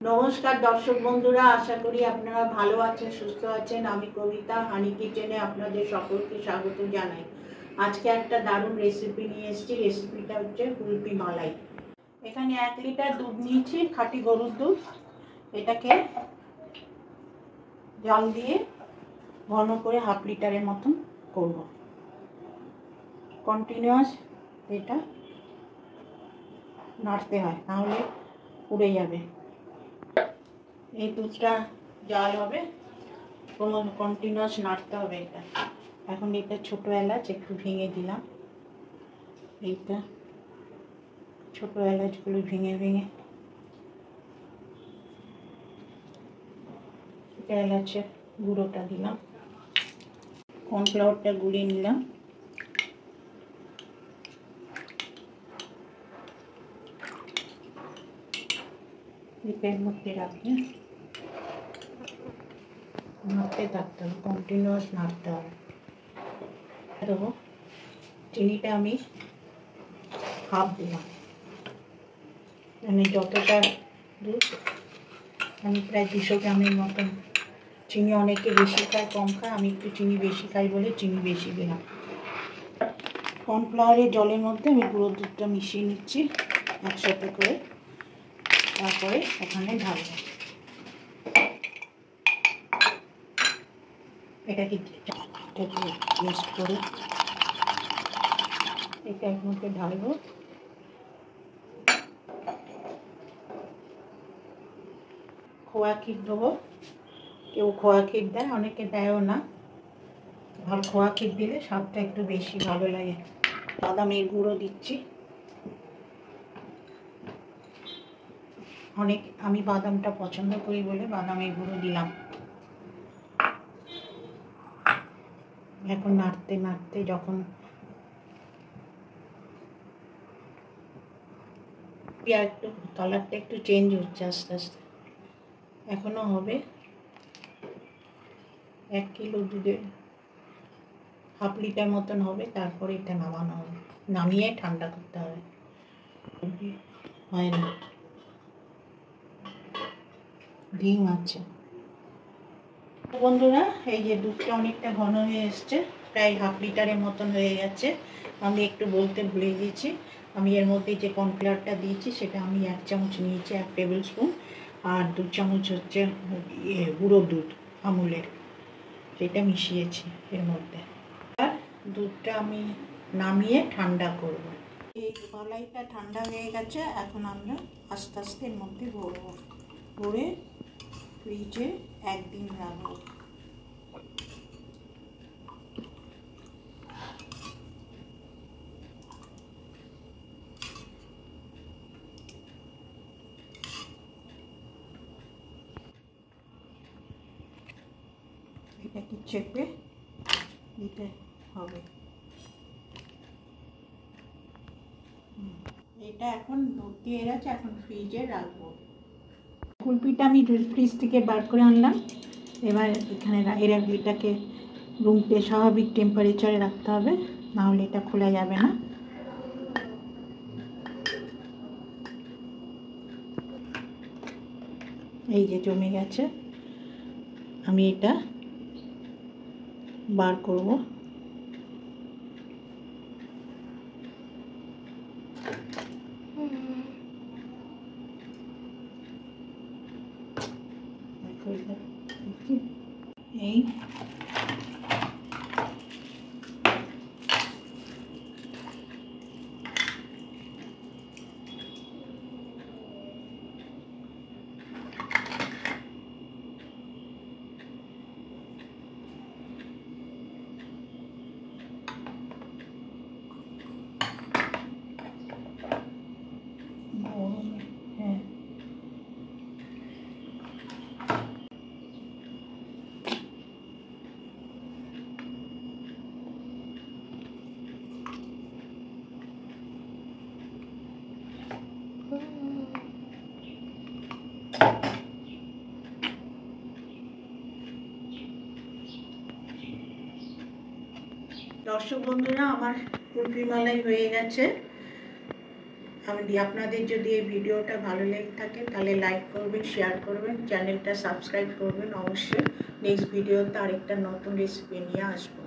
नमस्कार दर्शक बंधुरा आशा करी आपनारा भालो आछेन सुस्थ आछेन। आमी कविता हानी किचेने आपनादेर सकलके स्वागत जानाई। आजके एकटा दारुण रेसिपि निये एसेछि। रेसिपिटा हच्छे कुल्फी मालाई। एखाने 1 लिटार दूध निয়েছি, खाटी गरुर दूध। एटाके जल दिए घन करे हाफ लिटारेर मतन करब। कन्टिनिउयास एटा नाड़ते हय, नाहले पुड़े जाबे। এই দুধটা জাল হবে, কন্টিনিউয়াস নাড়তে হবে। এটা এখন এটা ছোট এলাচ একটু ভেঙে দিলাম। এইটা ছোট এলাচগুলো ভেঙে ভেঙে এলাচের গুঁড়োটা দিলাম। কর্নফ্লাওয়ারটা গুলিয়ে নিলাম। এর মধ্যে রাখি, নাড়তে থাকতে হবে, কন্টিনিউয়াস নাড়তে হবে। দেবো চিনিটা আমি হাফ দিলাম, মানে যতটা দুধ আমি প্রায় 200 গ্রামের মতন। চিনি অনেকে বেশি খায় কম খায়, আমি একটু চিনি বেশি খাই বলে চিনি বেশি দিলাম। কর্নফ্লাওয়ারের জলের মধ্যে আমি গুঁড়ো দুধটা মিশিয়ে নিচ্ছি একসাথে করে, তারপরে এখানে ঢালবো। এটাকে মিক্সড করে এটা এর মধ্যে ঢালবো। খোয়া ক্ষীর দেবো, কেউ খোয়া ক্ষীর দেয়, অনেকে দেয়ও না। ভালো খোয়া ক্ষীর দিলে স্বাদটা একটু বেশি ভালো লাগে। বাদামের গুঁড়ো দিচ্ছি অনেক, আমি বাদামটা পছন্দ করি বলে বাদামের গুঁড়ো দিলাম। এখন নাড়তে নাড়তে যখন একটু কালারটা একটু চেঞ্জ হচ্ছে আস্তে আস্তে, এখনো হবে। 1 কিলো দুধে হাফ লিটার মতন হবে, তারপরে এটা নামানো হবে। নামিয়ে ঠান্ডা করতে হবে। হয় না, ডিম আছে। বন্ধুরা এই যে দুধটা অনেকটা ঘন হয়ে এসছে, প্রায় হাফ লিটারের মতন হয়ে গেছে। আমি একটু বলতে ভুলে গেছি, আমি এর মধ্যে যে কর্নফ্লাওয়ারটা দিয়েছি সেটা আমি 1 চামচ নিয়েছি, 1 টেবিল স্পুন, আর 2 চামচ হচ্ছে গুঁড়ো দুধ আমুলের, সেটা মিশিয়েছি এর মধ্যে। আর দুধটা আমি নামিয়ে ঠান্ডা করব। এই মালাইটা ঠান্ডা হয়ে গেছে, এখন আমরা আস্তে আস্তে এর মধ্যে ভরবো, ভরে ফ্রিজে 1 দিন রাখবো। এটাকে চেপে দিতে হবে। এটা এখন দুধ দিয়ে গেছে, এখন ফ্রিজে রাখবো। কুলপিটা আমি ফ্রিজ থেকে বার করে আনলাম। এবার এখানে এটাকে রুমে স্বাভাবিক টেম্পারেচারে রাখতে হবে, নাহলে এটা খোলা যাবে না। এই যে জমে গেছে, আমি এটা বার করব। এই দর্শক বন্ধুরা, আমার কুলফি মালাই হয়ে গেছে। আপনাদের যদি এই ভিডিওটা ভালো লেগে থাকে তাহলে লাইক করবেন, শেয়ার করবেন, চ্যানেলটা সাবস্ক্রাইব করবেন অবশ্যই। নেক্সট ভিডিওতে আরেকটা নতুন রেসিপি নিয়ে আসবো।